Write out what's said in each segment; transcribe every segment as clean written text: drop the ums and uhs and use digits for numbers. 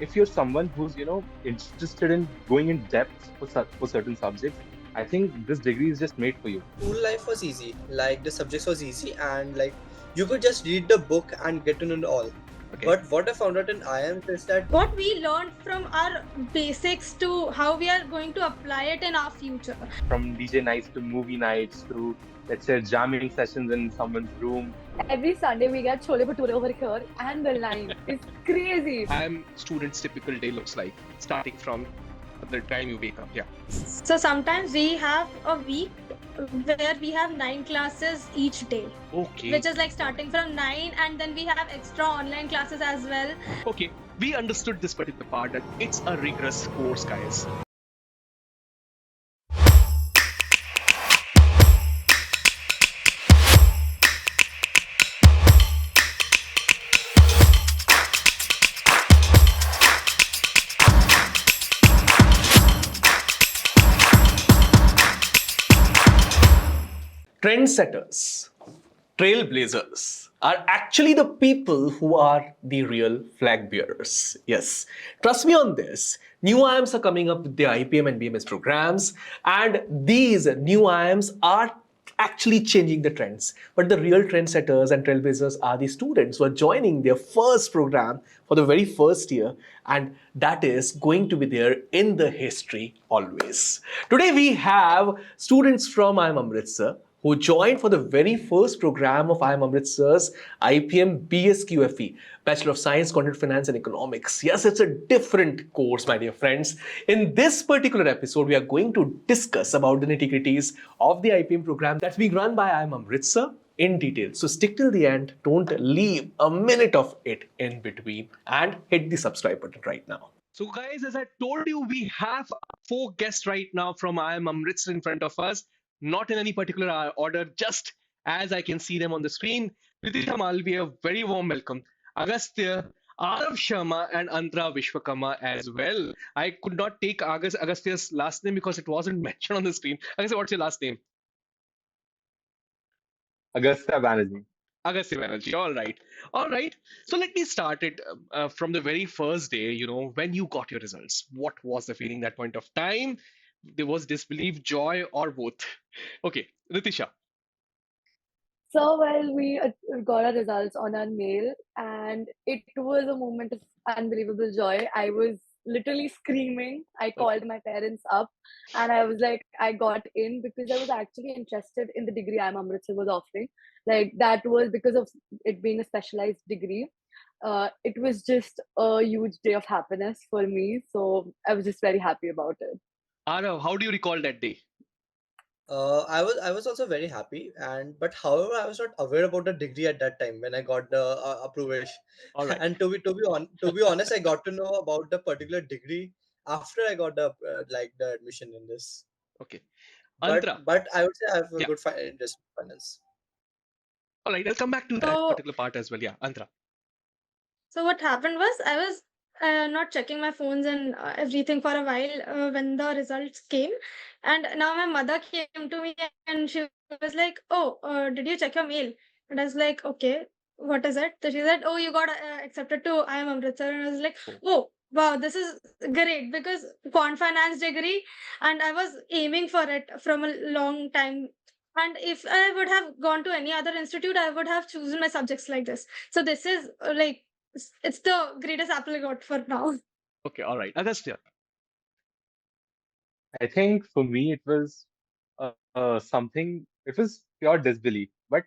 if you're someone who's interested in going in depth for certain subjects, I think this degree is just made for you. School life was easy. Like the subjects was easy, and like you could just read the book and get to know all. Okay. But what I found out in IIM is that What we learned from our basics to how we are going to apply it in our future. From DJ nights to movie nights to, let's say, jamming sessions in someone's room. Every Sunday we get chole bhature over here, and the line is crazy. IIM student's typical day looks like, starting from the time you wake up. Yeah. So sometimes we have a week where we have 9 classes each day, Okay. which is like starting from 9, and then we have extra online classes as well. Okay. We understood this particular part that it's a rigorous course, guys. Trendsetters, trailblazers are actually the people who are the real flag bearers. Yes, trust me on this. New IIMs are coming up with the IPM and BMS programs, and these new IIMs are actually changing the trends. But the real trendsetters and trailblazers are the students who are joining their first program for the very first year, and that is going to be there in the history always. Today we have students from IIM Amritsar who joined for the very first program of IIM Amritsar's IPM BSQFE, Bachelor of Science, Quantitative Finance and Economics. Yes, it's a different course, my dear friends. In this particular episode, we are going to discuss about the nitty-gritties of the IPM program that's being run by IIM Amritsar in detail. So stick till the end, don't leave a minute of it in between, and hit the subscribe button right now. So guys, as I told you, we have 4 guests right now from IIM Amritsar in front of us, not in any particular order, just as I can see them on the screen. Ritisha Malvi, a very warm welcome. Agastya, Arav Sharma, and Andra Vishwakarma as well. I could not take Agastya's last name because it wasn't mentioned on the screen. Agastya, what's your last name? Augusta Banerjee. Agastya Banerjee. All right. All right. So let me start it from the very first day, when you got your results. What was the feeling that point of time? There was disbelief, joy, or both? Okay, Ritisha. So well, we got our results on our mail, and it was a moment of unbelievable joy. I was literally screaming. I called my parents up, and I was like, I got in because I was actually interested in the degree IIM Amritsar was offering. Like that was because of it being a specialized degree. It was just a huge day of happiness for me. So I was just very happy about it. Arav, how do you recall that day? I was also very happy, and but however I was not aware about the degree at that time when I got the approval. All right. And to be honest, I got to know about the particular degree after I got the the admission in this. Okay. But Andra. but I would say I have a Yeah. good interest in finance. All right. I'll come back to that So, particular part as well. Yeah. Andra. so what happened was I was not checking my phones and everything for a while when the results came, and now my mother came to me and she was like, "Oh, did you check your mail?" And I was like, "Okay, what is it?" So she said, "Oh, you got accepted to IIM Amritsar," and I was like, Oh. "Oh, wow, this is great because quant finance degree, and I was aiming for it from a long time." And if I would have gone to any other institute, I would have chosen my subjects like this. So this is like it's the greatest apple I got for now. Okay. All right. Agastya. I think for me it was something. It was pure disbelief, but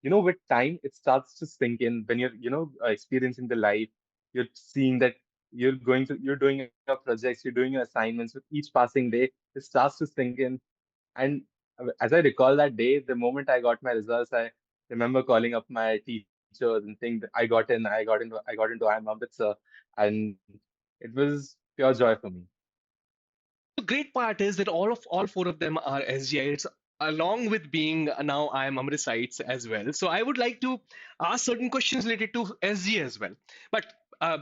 with time it starts to sink in when you're experiencing the life. You're seeing that you're doing your projects, you're doing your assignments. With each passing day it starts to sink in. And as I recall that day, the moment I got my results, I remember calling up my teachers and saying that I got into IIM Amritsar, and it was pure joy for me. The great part is that all 4 of them are SGIs, along with being now I am Amritsarites as well. So I would like to ask certain questions related to SG as well. But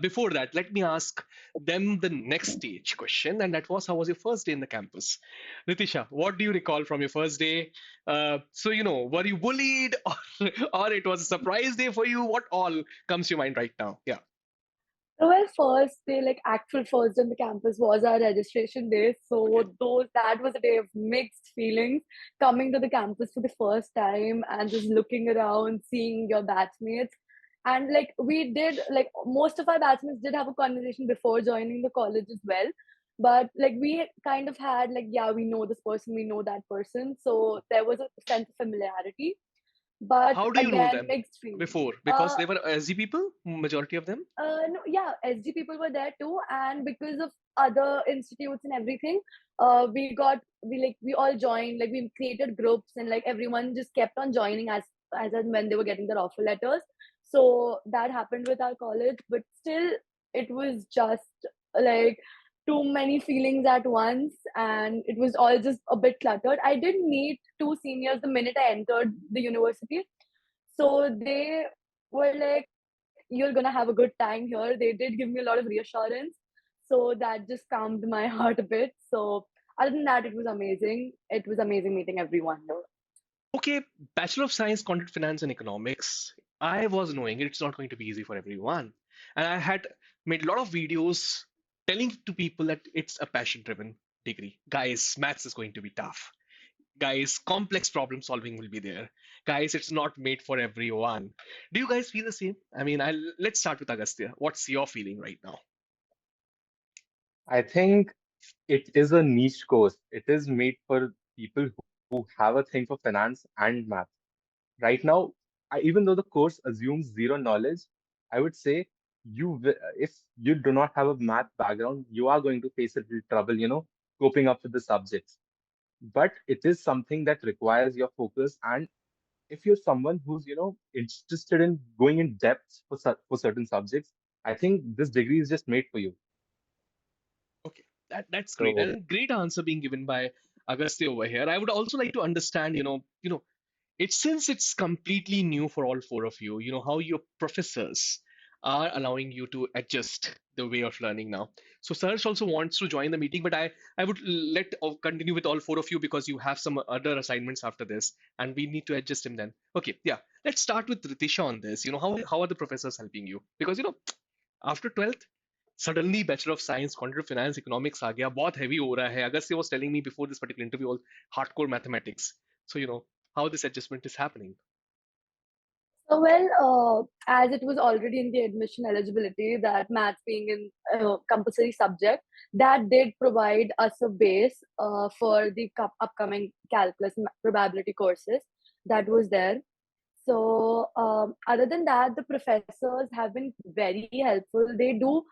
before that, let me ask them the next stage question, and that was, how was your first day in the campus? Ritisha, what do you recall from your first day? Were you bullied, or it was a surprise day for you? What all comes to your mind right now? Yeah. Well, first day, like actual first on the campus was our registration day. So that was a day of mixed feelings, coming to the campus for the first time and just looking around, seeing your batchmates. And like we did, like most of our batchmates did have a conversation before joining the college as well. But like we kind of had like, yeah, we know this person, we know that person. So there was a sense of familiarity. But How do you know again, them mixed feelings. before? Because they were SG people, majority of them. No, yeah, SG people were there too, and because of other institutes and everything, we all joined. Like we created groups, and like everyone just kept on joining as and when they were getting their offer letters. So that happened with our college, but still, it was just like too many feelings at once, and it was all just a bit cluttered. I did meet two seniors the minute I entered the university, so they were like, you're gonna have a good time here. They did give me a lot of reassurance. So that just calmed my heart a bit. So other than that, it was amazing. It was amazing meeting everyone though. Okay, Bachelor of Science, Quantitative Finance and Economics. I was knowing it's not going to be easy for everyone. And I had made a lot of videos telling to people that it's a passion-driven degree. Guys, maths is going to be tough. Guys, complex problem solving will be there. Guys, it's not made for everyone. Do you guys feel the same? I mean, let's start with Agastya. What's your feeling right now? I think it is a niche course. It is made for people who have a thing for finance and math. Right now, even though the course assumes zero knowledge, I would say if you do not have a math background, you are going to face a little trouble, coping up with the subjects. But it is something that requires your focus. And if you're someone who's, interested in going in depth for certain subjects, I think this degree is just made for you. Okay, that's great. So And great answer being given by Agastya over here. I would also like to understand, it's since it's completely new for all four of you, how your professors are allowing you to adjust the way of learning now. So Sarj also wants to join the meeting, but I would continue with all four of you because you have some other assignments after this, and we need to adjust him then. Okay, yeah. Let's start with Ritisha on this. How are the professors helping you? Because after 12th, suddenly Bachelor of Science, Quantitative Finance Economics आ गया, बहुत heavy हो रहा है. Agastya was telling me before this particular interview was hardcore mathematics. So how this adjustment is happening. So well, as it was already in the admission eligibility that maths being in compulsory subject, that did provide us a base for the upcoming calculus probability courses that was there. So, other than that, the professors have been very helpful. They do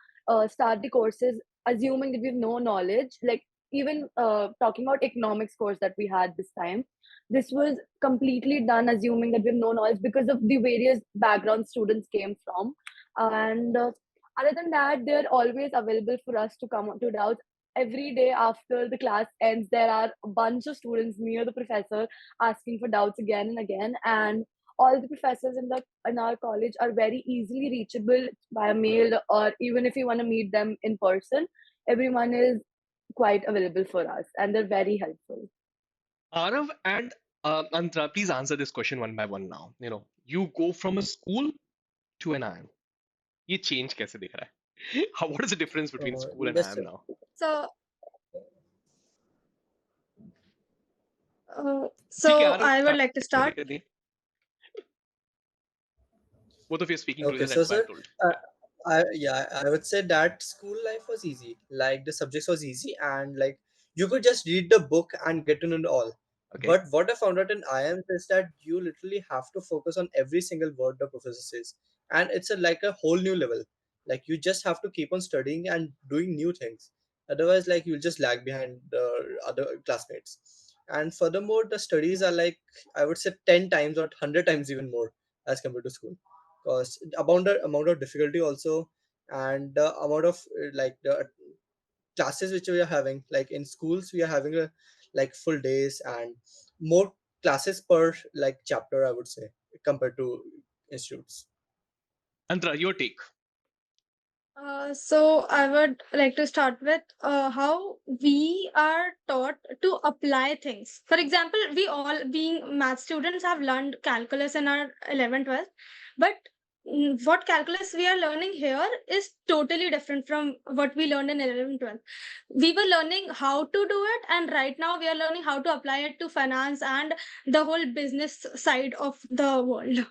start the courses assuming that we have no knowledge. Like, even talking about economics course that we had this time, this was completely done assuming that we have no knowledge because of the various background students came from. And other than that, they're always available for us to come to doubts. Every day after the class ends, there are a bunch of students near the professor asking for doubts again and again. And all the professors in our college are very easily reachable by mail, or even if you want to meet them in person, everyone is quite available for us and they're very helpful. Arav and Antra, please answer this question one by one now. You go from a school to an IIM. ये change कैसे दिख रहा है? What is the difference between school and Yes, IIM sir. now? So, ठीक है, so Arav, I would like to कोई start. दिक्कत नहीं. Both of you are speaking Okay, together, so that's why I sir, told. uh, Yeah. I would say that school life was easy. Like the subjects was easy, and like you could just read the book and get to know it all. Okay. But what I found out in IIM is that you literally have to focus on every single word the professor says, and it's like a whole new level. Like you just have to keep on studying and doing new things. Otherwise, like you'll just lag behind the other classmates. And furthermore, the studies are like I would say 10 times or 100 times even more as compared to school because amount of difficulty also and the amount of like the classes which we are having like in schools we are having a like full days and more classes per like chapter I would say compared to institutes. Antra, your take. So I would like to start with how we are taught to apply things. For example, we all being math students have learned calculus in our 11th, 12th, but what calculus we are learning here is totally different from what we learned in 11 12. We were learning how to do it, and right now we are learning how to apply it to finance and the whole business side of the world.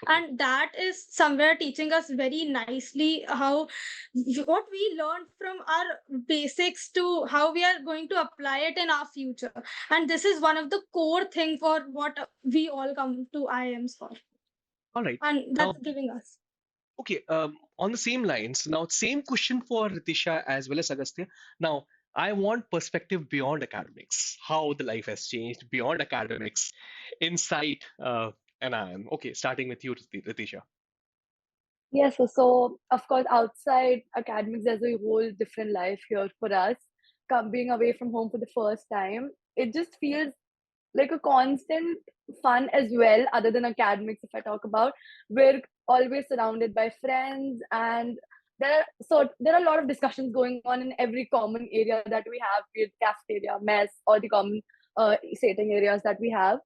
And that is somewhere teaching us very nicely how what we learned from our basics to how we are going to apply it in our future. And this is one of the core thing for what we all come to IIMs for, All right. and Now, that's giving us. okay, on the same lines, now same question for Ritisha as well as Agastya. Now, I want perspective beyond academics, how the life has changed beyond academics, inside an IIM. Okay, starting with you, Ritisha. Yes, so of course, outside academics, there's a whole different life here for us. Being away from home for the first time, it just feels like a constant fun as well, other than academics. If I talk about, we're always surrounded by friends, and there are a lot of discussions going on in every common area that we have, be it cafeteria, mess, or the common seating areas that we have.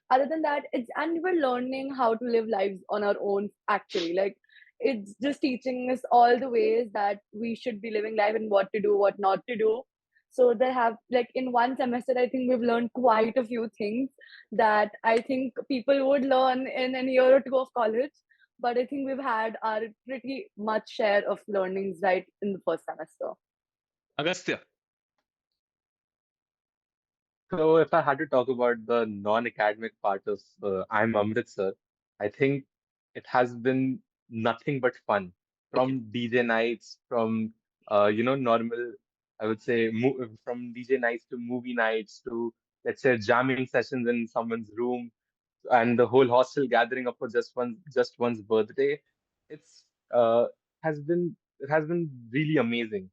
Other than that, it's and we're learning how to live lives on our own, actually. Like, it's just teaching us all the ways that we should be living life and what to do, what not to do. So they have, like, in one semester, I think we've learned quite a few things that I think people would learn in a year or two of college. But I think we've had our pretty much share of learnings right in the first semester. Agastya. So if I had to talk about the non-academic part of IIM Amritsar, I think it has been nothing but fun. Okay. From DJ nights, from normal, I would say, from DJ nights to movie nights to, let's say, jamming sessions in someone's room, and the whole hostel gathering up for just one's birthday. It's it has been really amazing.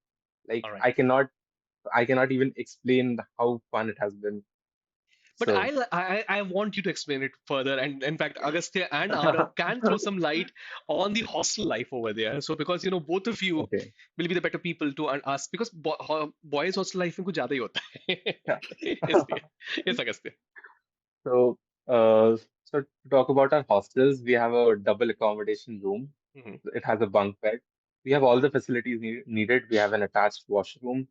Like, All right. I cannot even explain how fun it has been. But So, I want you to explain it further, and in fact, Agastya and Arav can throw some light on the hostel life over there. So because both of you okay. will be the better people to ask, because boys hostel life में कुछ ज़्यादा ही होता है Yeah. इसलिए. Yes, Agastya. So, so to talk about our hostels, we have a double accommodation room. Mhm. It has a bunk bed. We have all the facilities needed. We have an attached washroom.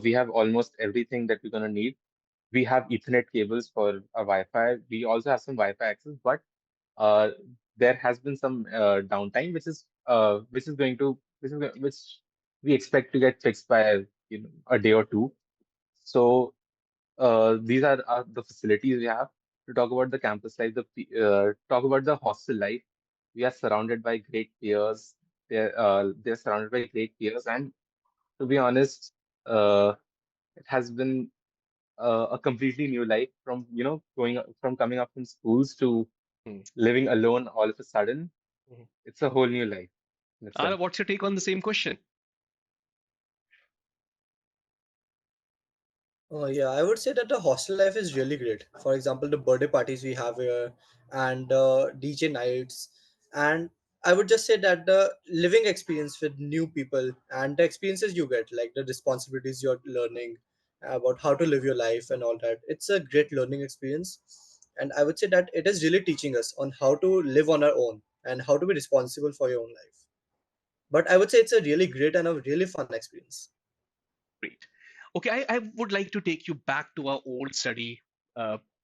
We have almost everything that we're gonna need. We have Ethernet cables for a Wi-Fi. We also have some Wi-Fi access, but uh, there has been some downtime, which we expect to get fixed by a day or two. So these are the facilities we have. To talk about the campus life, talk about the hostel life. We are surrounded by great peers. They're surrounded by great peers, and to be honest, it has been a completely new life from from coming up from schools to Mhm. living alone all of a sudden. Mhm. It's a whole new life in itself. Arav, what's your take on the same question? Oh yeah, I would say that the hostel life is really great. For example, the birthday parties we have here and DJ nights, and I would just say that the living experience with new people and the experiences you get, like the responsibilities you're learning about how to live your life and all that, it's a great learning experience. And I would say that it is really teaching us on how to live on our own and how to be responsible for your own life. But I would say it's a really great and a really fun experience. Great. Okay, I would like to take you back to our old study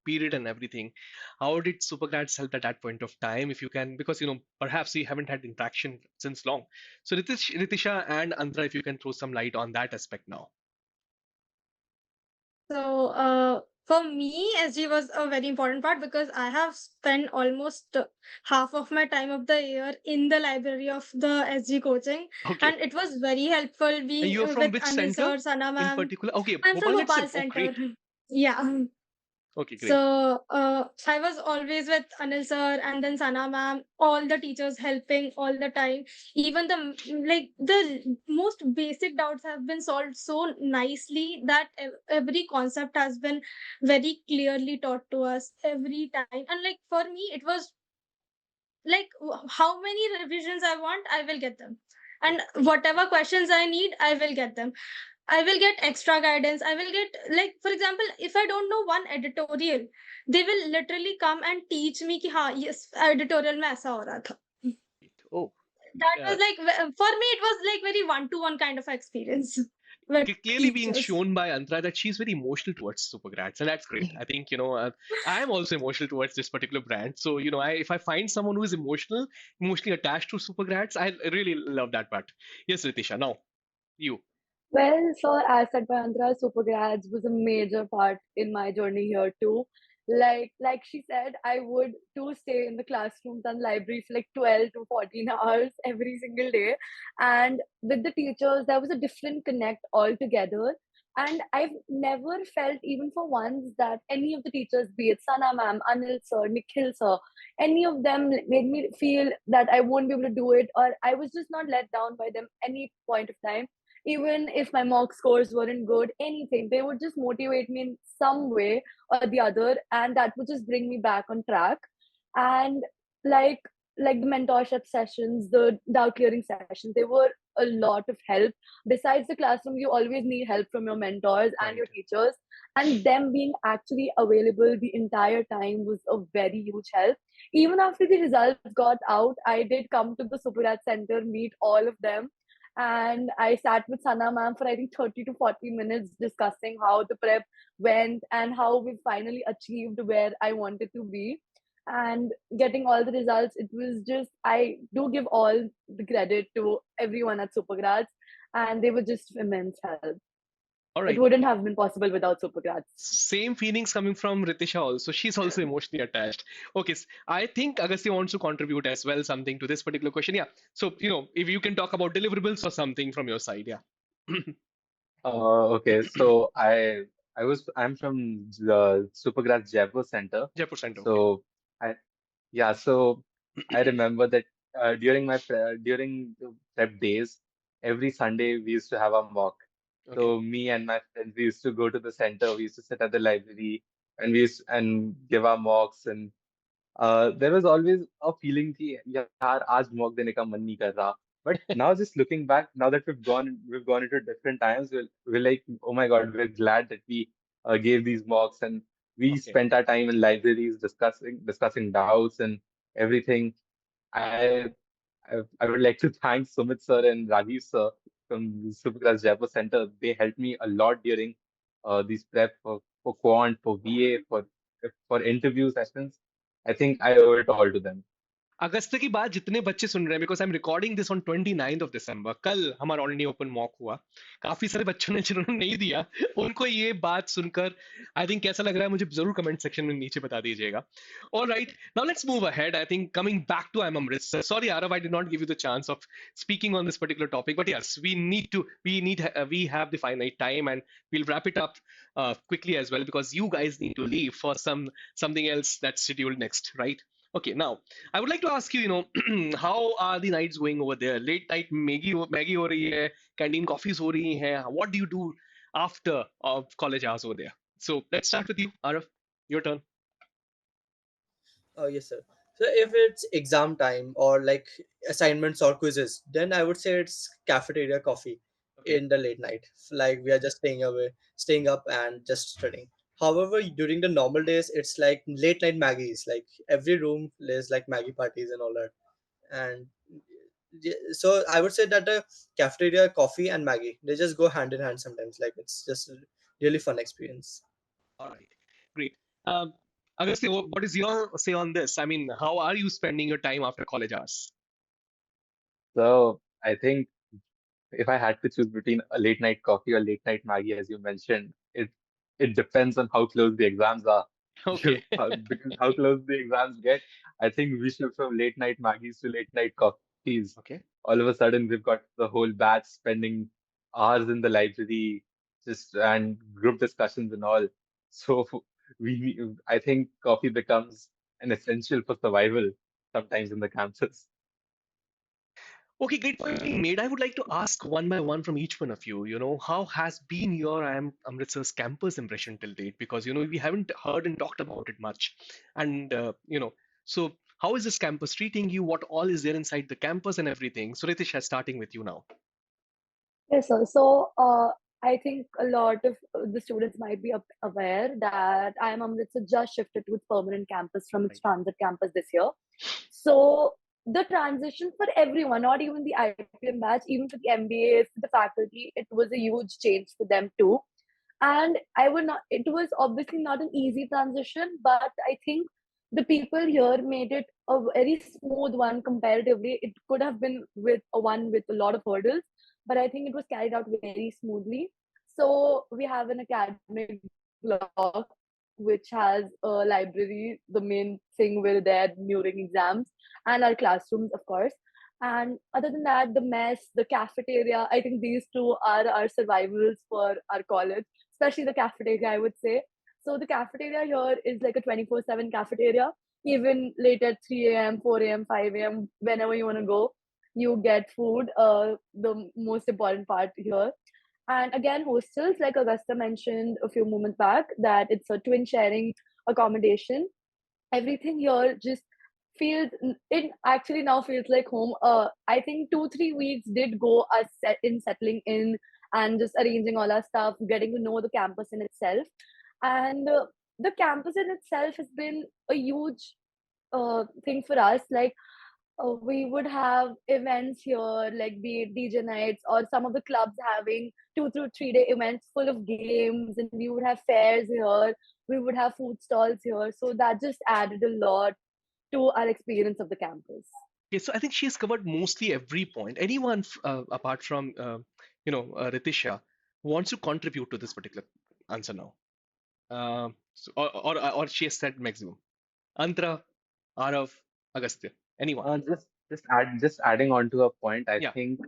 period and everything. How did Supergrads help at that point of time? If you can, because perhaps we haven't had interaction since long. So Ritisha and Andra, if you can throw some light on that aspect now. So, for me, SG was a very important part because I have spent almost half of my time of the year in the library of the SG coaching, Okay. and it was very helpful And being you're from with which Anil center sir, Sana in ma'am. particular? Okay, I'm from Bhopal Bhopal itself. Oh, Center. great. Yeah. Okay, great. So I was always with Anil sir and then Sana ma'am, all the teachers helping all the time. Even like the most basic doubts have been solved so nicely that every concept has been very clearly taught to us every time. And like for me, it was like how many revisions I want, I will get them. And whatever questions I need, I will get them. I will get extra guidance. I will get, like, for example, if I don't know one editorial, they will literally come and teach me कि हाँ yes editorial में ऐसा हो रहा था. that was like for me it was like very one-to-one kind of experience with clearly being teachers. shown by Antara that she's very emotional towards Supergrads, and that's great. I think I am also emotional towards this particular brand. So if I find someone who is emotionally attached to Supergrads, I really love that part. Yes, Ritisha. Now you. Well, so as said by Andhra, Supergrads was a major part in my journey here too. Like she said, I would too stay in the classrooms and library for like 12 to 14 hours every single day. And with the teachers, there was a different connect altogether. And I've never felt even for once that any of the teachers, be it Sana ma'am, Anil sir, Nikhil sir, any of them made me feel that I won't be able to do it, or I was just not let down by them any point of time. Even if my mock scores weren't good, anything, they would just motivate me in some way or the other, and that would just bring me back on track. And like like the mentorship sessions, the doubt clearing sessions, they were a lot of help. Besides the classroom, you always need help from your mentors and your Right. teachers, and them being actually available the entire time was a very huge help. Even after the results got out, I did come to the Superat Center, meet all of them, and I sat with Sana ma'am for I think 30 to 40 minutes discussing how the prep went and how we finally achieved where I wanted to be. And getting all the results, it was just, I do give all the credit to everyone at Supergrads, and they were just immense help. All It right. wouldn't have been possible without Supergrads. Same feelings coming from Ritisha also. She's also emotionally attached. Okay, I think Agastya wants to contribute as well something to this particular question. Yeah. So, if you can talk about deliverables or something from your side. Yeah. Okay, so I'm from the Supergrads Jaipur Center. Jaipur Center. Okay. So I yeah, so I remember that during the prep days, every Sunday we used to have a mock. Okay. So me and my friends, we used to go to the center. We used to sit at the library and we used and give our mocks. And there was always a feeling कि यार आज mock देने का मन नहीं कर रहा. But now just looking back, now that we've gone into different times, we're like, oh my God, we're glad that we gave these mocks and we Okay. spent our time in libraries discussing doubts and everything. I I would like to thank Sumit sir and Rajiv sir from Superclass Jaipur Center. They helped me a lot during these prep for quant, for VA, for interview sessions. I think I owe it all to them. अगस्त की बात जितने बच्चे सुन रहे हैं because I am recording this on 29 कल हमारा online open mock हुआ काफी सारे बच्चों ने जिन्होंने नहीं दिया उनको ये बात सुनकर आई थिंक कैसा लग रहा है मुझे जरूर कमेंट सेक्शन में नीचे बता दीजिएगा all right now let's move ahead I think coming back to I am Amritsar sorry Aarav I did not give you the chance of speaking on this particular topic but yes we have the finite time and we'll wrap it up quickly as well because you guys need to leave for something else that's scheduled next right okay now I would like to ask you, how are the nights going over there? Late night Maggie हो रही है, canteen coffees हो रही हैं. What do you do after college hours over there? So let's start with you, Arav. Your turn. Oh, yes, sir. So if it's exam time or like assignments or quizzes, then I would say it's cafeteria coffee Okay. in the late night. Like we are just staying up and just studying. However, during the normal days, it's like late night Maggies. Like every room is like Maggie parties and all that. And so I would say that the cafeteria coffee and Maggie, they just go hand in hand sometimes. Like it's just a really fun experience. All right. Great. Um, Agastya, what is your say on this? I mean, how are you spending your time after college hours? So I think if I had to choose between a late night coffee or late night Maggie, as you mentioned, it depends on how close the exams are. Okay. Because how close the exams get, I think we shift from late night Maggies to late night coffees. Okay. All of a sudden, we've got the whole batch spending hours in the library, just and group discussions and all. So I think coffee becomes an essential for survival sometimes in the campus. Okay, great point being made. I would like to ask one by one from each one of you, how has been your IIM Amritsar's campus impression till date? Because, we haven't heard and talked about it much. And, so how is this campus treating you? What all is there inside the campus and everything? So, Ritish, starting with you now. Yes, sir. So, I think a lot of the students might be aware that IIM Amritsar just shifted to its permanent campus from its Right. transit campus this year. So, the transition for everyone, not even the IPM batch, even for the MBAs, the faculty, it was a huge change for them too. And I would not, it was obviously not an easy transition, but I think the people here made it a very smooth one comparatively. It could have been with a one with a lot of hurdles, but I think it was carried out very smoothly. So we have an academic block which has a library, the main thing we're there during exams, and our classrooms, of course. And other than that, the mess, the cafeteria, I think these two are our survivals for our college, especially the cafeteria, I would say. So the cafeteria here is like a 24/7 cafeteria. Even late at 3 a.m., 4 a.m., 5 a.m., whenever you want to go, you get food. The most important part here. And again, hostels, like Augusta mentioned a few moments back, that it's a twin sharing accommodation. Everything here just feels, it actually now feels like home. I think 2-3 weeks did go us in settling in and just arranging all our stuff, getting to know the campus in itself. And the campus in itself has been a huge thing for us. Like we would have events here, like be it DJ nights or some of the clubs having 2 to 3 day events full of games, and we would have fairs here. We would have food stalls here, so that just added a lot to our experience of the campus. Okay, so I think she's covered mostly every point. Anyone apart from Ritisha who wants to contribute to this particular answer now? Or she has said maximum. Antra, Arav, Agastya. Anyone? Just adding on to a point, I Yeah. think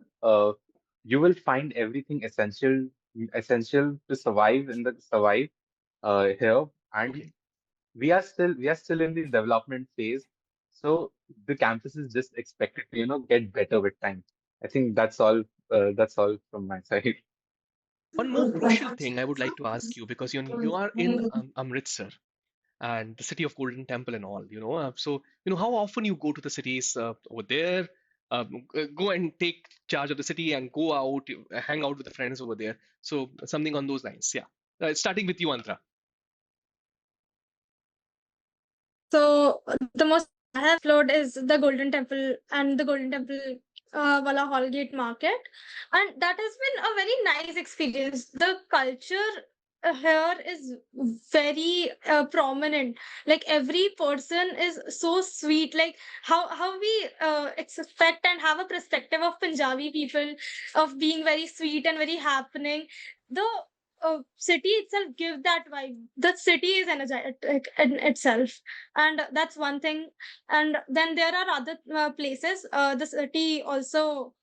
you will find everything essential to survive here, and Okay. we are still in the development phase, so the campus is just expected to get better with time. I think that's all from my side. One more crucial thing I would like to ask you, because you are in Amritsar and the city of Golden Temple and all, so how often you go to the cities over there, go and take charge of the city and go out, hang out with the friends over there. So something on those lines. Yeah. Starting with you, Antra. So the most I have explored is the Golden Temple and the Golden Temple Wala Hallgate Market, and that has been a very nice experience. The culture here is very prominent. Like every person is so sweet. Like how we expect and have a perspective of Punjabi people of being very sweet and very happening. The city itself gives that vibe. The city is energetic in itself, and that's one thing. And then there are other places. The city also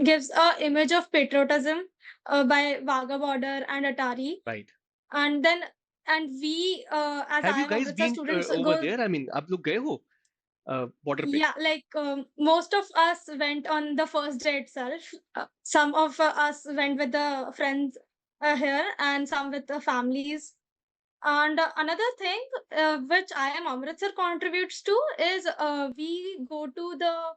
gives a image of patriotism by Wagah border and Atari. Right. And then we as Have you IIM guys Amritsar been students over go. there? I mean, आप लोग गए हो border पे? Yeah, like most of us went on the first day itself. Some of us went with the friends here, and some with the families. And another thing which IIM Amritsar contributes to is we go to the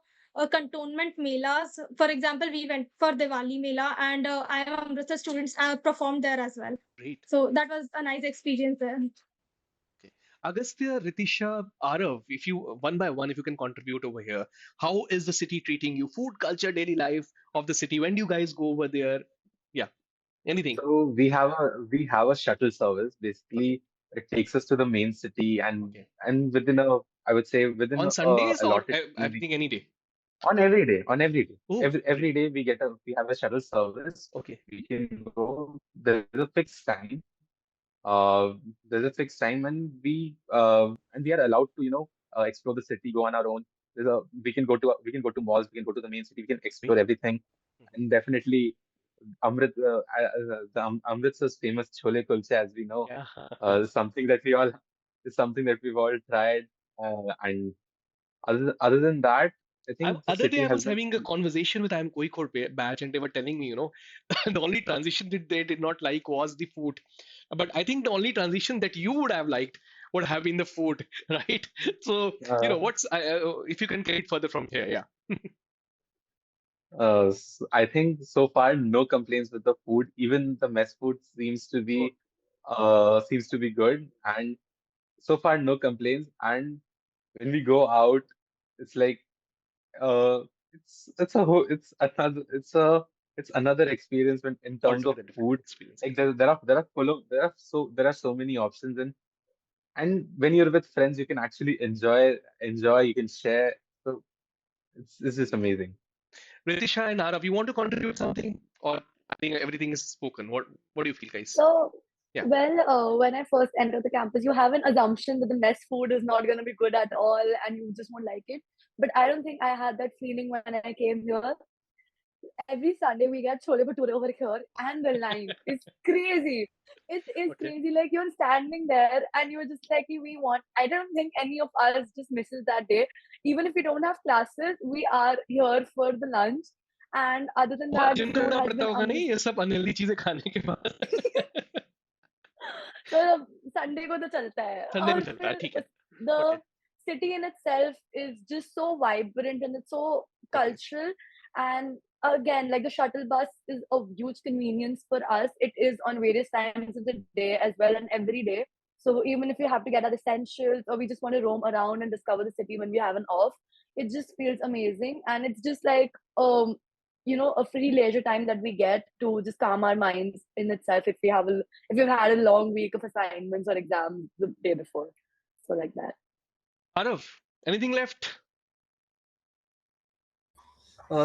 cantonment melas. For example, we went for Diwali Mela, and IIM Amritsar students performed there as well. Great. So that was a nice experience there. Okay. Agastya, Ritisha, Arav, if you one by one, if you can contribute over here, how is the city treating you? Food, culture, daily life of the city. When do you guys go over there? Yeah. Anything? So we have a shuttle service. Okay. Basically, it takes us to the main city, Okay. and within a I would say within On a Sundays or allotted I 2 weeks. think any day? On every day. Oh, Every great. day we have a shuttle service. Okay. We can go. There's a fixed time. Uh, there's a fixed time, and we are allowed to explore the city, go on our own. We can go to malls. We can go to the main city. We can Great. explore everything, Mhm. and definitely Amritsar's famous chole kulche, as we know, Yeah. is something that we've all tried. And other than that, I think the Other day city I has was been. having a conversation with IIM Koikor batch, and they were telling me, the only transition that they did not like was the food. But I think the only transition that you would have liked would have been the food, right? So, Uh, if you can get it further from here, yeah. I think so far no complaints with the food. Even the mess food Oh, seems to be good, and so far no complaints. And when we go out, it's like uh, it's another experience when in terms of Altogether different food. experience. Like there are so many options, and when you're with friends, you can actually enjoy. You can share. So it's just amazing. Ritisha and Arav, you want to contribute something, or I think everything is spoken? What do you feel, guys? So, Yeah. well, when I first entered the campus, you have an assumption that the mess food is not going to be good at all and you just won't like it. But I don't think I had that feeling when I came here. Every Sunday we get chole bhature over here, and the line is crazy. It is Okay. crazy. Like you're standing there and you're just like, we want. I don't think any of us just misses that day. Even if we don't have classes, we are here for the lunch. And other than बहुत that, the gym food करना has पड़ता been होगा नहीं amazing. ये सब unhealthy चीजें खाने के बाद. तो संडे को तो चलता है संडे को और चलता है, फिर ठीक है. the Okay. city in itself is just so vibrant and it's so Okay. cultural, and again, like the shuttle bus is a huge convenience for us. It is on various times of the day as well, and every day. So even if you have to get our essentials or we just want to roam around and discover the city when we have an off, it just feels amazing. And it's just like a free leisure time that we get to just calm our minds in itself if we've had a long week of assignments or exams the day before. So like that. Arav, anything left?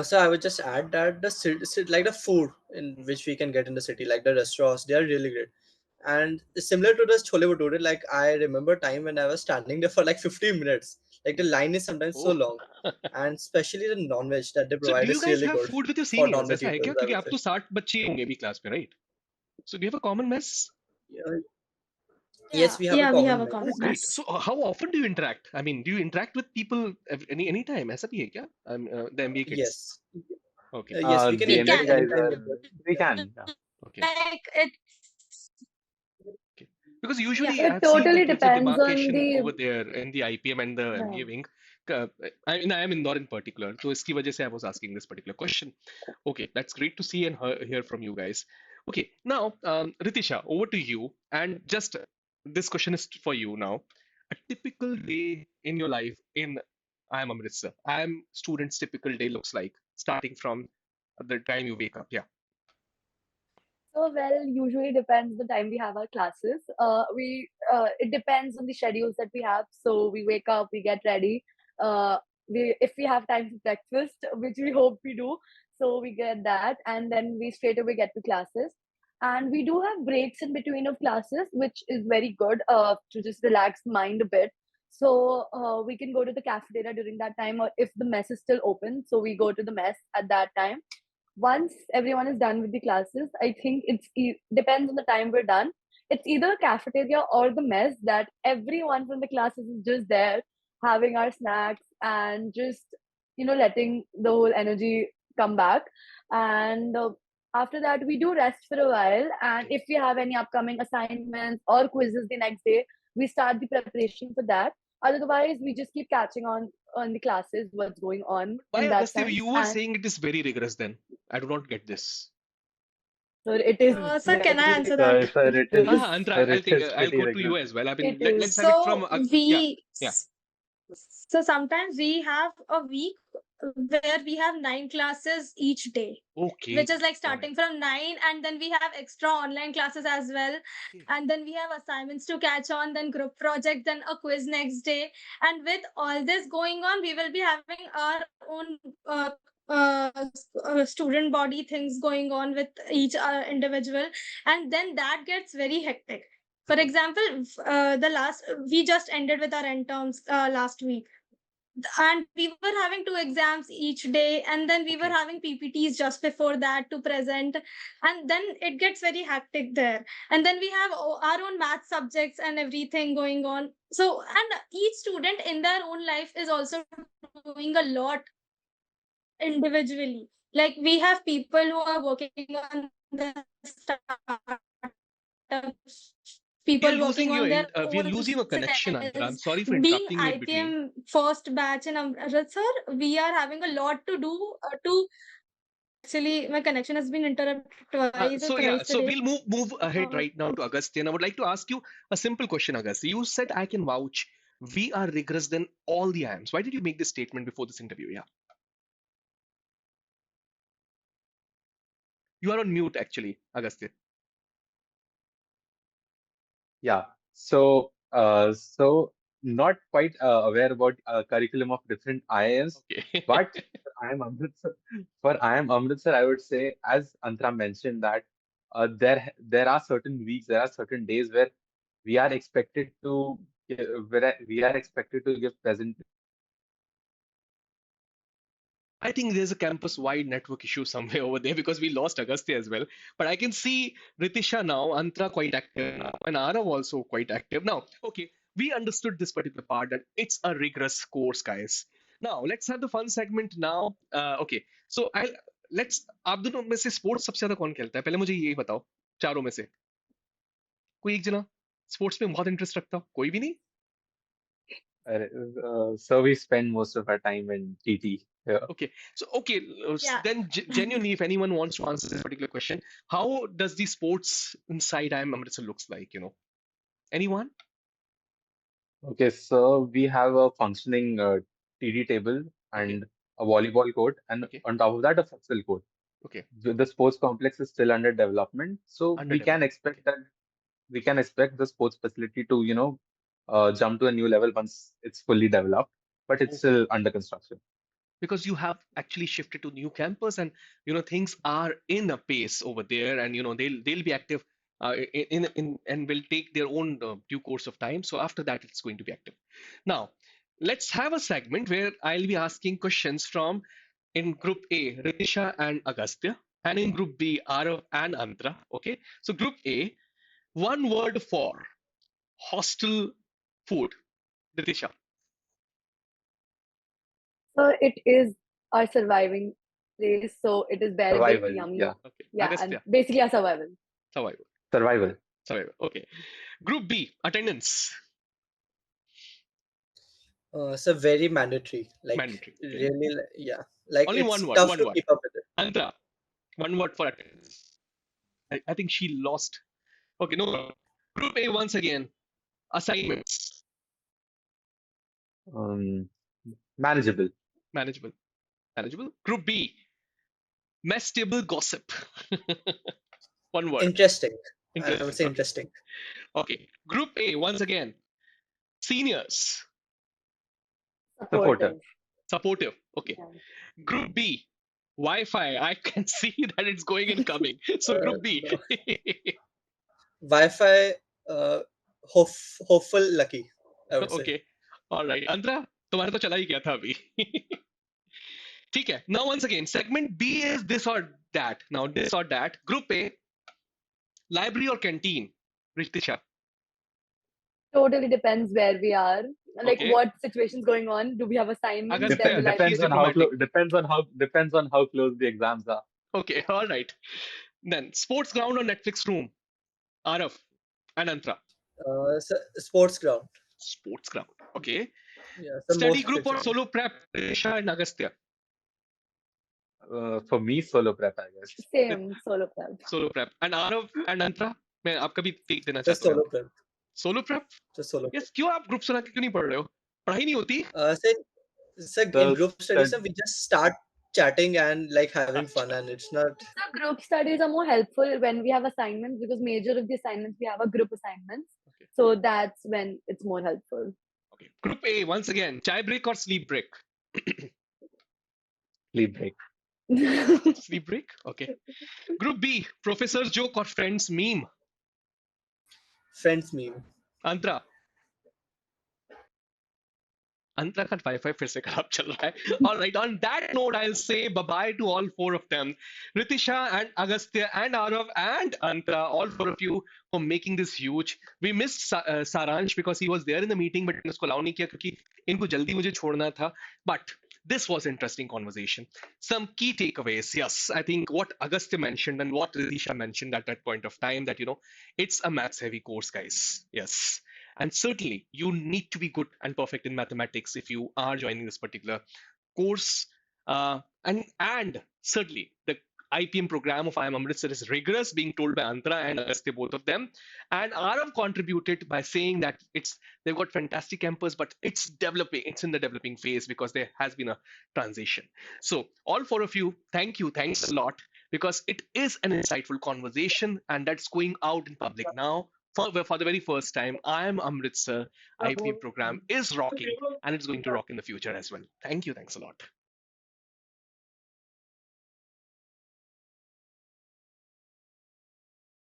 So I would just add that the city, like the food in which we can get in the city, like the restaurants, they are really great. And it's similar to this chole bhature, like I remember time when I was standing there for like 15 minutes. Like the line is sometimes so Oh. long, and especially the non-veg that they So do provide you is guys really have good food with your for seniors? non-veg ऐसा है क्या? eaters, I क्योंकि would आप say. तो 60 बच्चे ही होंगे अभी class में, right? So do you have a common mess? Yeah. Yes, Yeah, we have a yeah, we have common a menu. Oh, common great. mess. So how often do you interact? I mean, do you interact with people any time? ऐसा भी है क्या? The MBA kids. Yes. Okay. Yes, we can The We interact MBA can, guys anytime are with them. we can. Yeah. Okay. like it's Okay. Because yeah. usually So it I've seen totally that there's a depends on demarcation the over there in the IPM and the yeah. MBA wing. I mean, I am Indore in particular, so इसकी वजह से I was asking this particular question. Okay, that's great to see and hear from you guys. Okay, now Ritisha, over to you. And just this question is for you now. A typical day in your life in IIM Amritsar. IIM students' typical day looks like starting from the time you wake up. Yeah. So well, usually depends the time we have our classes. We It depends on the schedules that we have. So we wake up, we get ready. We if we have time for breakfast, which we hope we do, so we get that, and then we straight away get to classes. And we do have breaks in between of classes, which is very good to just relax mind a bit. So we can go to the cafeteria during that time, or if the mess is still open, so we go to the mess at that time. Once everyone is done with the classes, I think depends on the time we're done. It's either cafeteria or the mess that everyone from the classes is just there having our snacks and just letting the whole energy come back. And after that, we do rest for a while. And Okay. if we have any upcoming assignments or quizzes the next day, we start the preparation for that. Otherwise, we just keep catching on the classes, what's going on Why, in that Agastya, sense. you were And saying it is very rigorous then? I do not get this. so it is Sir, can I very answer that? Sir, rigorous. Antra, I'll take. is I'll pretty go to you rigorous. as well. I It mean, let's is. have it from. So Yeah, we yeah. so sometimes we have a week where we have 9 classes each day, Okay, which is like got it. starting from 9, and then we have extra online classes as well, Okay. and then we have assignments to catch on, then group projects, then a quiz next day. And with all this going on, we will be having our own student body things going on with each individual, and then that gets very hectic. For Okay. example, the last we just ended with our end terms last week, and we were having 2 exams each day, and then we were Okay. having ppts just before that to present, and then it gets very hectic there. And then we have our own math subjects and everything going on. So, and each student in their own life is also doing a lot individually. Like we have people who are working on the startups, We are people working losing on your. their We are own losing your connection, Antra. I'm cells. sorry for Being interrupting you in between. IPM first batch in Amritsar, we are having a lot to do to actually my connection has been interrupted twice or So yeah, thrice so today. we'll move ahead Uh, right now to Agastya. And I would like to ask you a simple question, Agastya. You said I can vouch we are rigorous than all the IIMs. Why did you make this statement before this interview? Yeah. You are on mute actually, Agastya. Yeah. So not quite aware about curriculum of different IIMs, Okay. but I am Amritsar, I would say, as Antara mentioned, that there are certain weeks, there are certain days where we are expected to where we are expected to give presentations on I think there's a campus-wide network issue somewhere over there because we lost Agastya as well. But I can see Ritisha now, Antra quite active now, and Arav also quite active now. Okay, we understood this particular part that it's a rigorous course, guys. Now let's have the fun segment now. Okay, so I'll let's आप दोनों में से sports सबसे ज्यादा कौन खेलता है? पहले मुझे ये बताओ, चारों में से कोई एक जना स्पोर्ट्स में बहुत इंटरेस्ट रखता हो? कोई भी नहीं? so we spend most of our time in TT here. Okay, so okay, Yeah. then genuinely, if anyone wants to answer this particular question, how does the sports inside IIM Amritsar looks like? Anyone? Okay, so we have a functioning TD table Okay, and a volleyball court, and okay, on top of that, a futsal court. okay. The sports complex is still under development, so Under we can development. expect that we can expect the sports facility to, jump to a new level once it's fully developed, but it's Okay. still under construction. Because you have actually shifted to new campus and things are in a pace over there and they'll be active in and will take their own due course of time. So after that it's going to be active. Now let's have a segment where I'll be asking questions from in group A Ritisha and Agastya, and in group B Arav and Antra. Okay, so group A, one word for hostel food. Ritisha. So it is our surviving place. So it is bearable, Survival, yummy. yeah, Okay, Yeah, and Agastya. basically our survival. Survival. survival. Survival. Okay. Group B, attendance. So very mandatory. Like Mandatory. Okay. really, yeah. Like Only one it's word. tough One to word. keep up with it. Andra, one word for attendance. I think she lost. Okay, no problem. Group A, once again, assignments. Um, Manageable. Manageable. Manageable. Group B, mess table gossip. One word. Interesting. I would Interesting. say Okay. interesting. Okay. Group A, once again, seniors. Supporter. Supportive. Supportive. Okay. Yeah. Group B, Wi-Fi. I can see that it's going and coming. So Group B. No. Wi-Fi, uh, hopeful, lucky. I would say. Okay. All right. Andra, तुम्हारा तो चला ही गया था अभी. ठीक है. Now once again, segment B is this or that. Now this or that. Group A, library or canteen. Ritisha. Totally depends where we are. Like Okay. what situation's going on. Do we have assignments? Then Agastya, the she's library. diplomatic. Depends on how close the exams are. Okay. All right. Then sports ground or Netflix room. Arav and Antra. So sports ground. Sports ground. Okay. Yeah, so Study most group or preferable. solo prep. Ritisha and Agastya. For me, solo prep, I guess. Same solo club. Solo prep. And Arav and Antra. मैं आपका भी take देना Just चाहता हूँ यहाँ solo पे. prep. Solo prep. Just solo prep. Yes. क्यों आप ग्रुप सुना के क्यों नहीं पढ़ रहे हो? पढ़ाई नहीं होती? So in The group studies, stud so we just start chatting and like having fun, and it's not. So group studies are more helpful when we have assignments because major of the assignments we have are group assignments. Okay. So that's when it's more helpful. Okay. Group A, once again, chai break or sleep break? sleep break. Sleep break? Okay. Group B, professor's joke or friend's meme? Friends meme. Antra. Antra का Wi-Fi फिर से खराब चल रहा है. All right. On that note, I'll say bye-bye to all four of them. Ritisha and Agastya and Arav and Antra, all four of you for making this huge. We missed Saransh because he was there in the meeting, but उसको allow नहीं किया क्योंकि इनको जल्दी मुझे छोड़ना था. But this was interesting conversation. Some key takeaways. Yes, I think what Agastya mentioned and what Ritisha mentioned at that point of time that it's a maths heavy course, guys. Yes. And certainly, you need to be good and perfect in mathematics if you are joining this particular course. And certainly, the IPM program of IIM Amritsar is rigorous, being told by Antara and Agastya, both of them. And Arav contributed by saying that they've got fantastic campus, but it's developing. It's in the developing phase because there has been a transition. So all four of you, thank you. Thanks a lot. because it is an insightful conversation and that's going out in public now. For the very first time, IIM Amritsar IPM program is rocking and it's going to rock in the future as well. Thank you. Thanks a lot.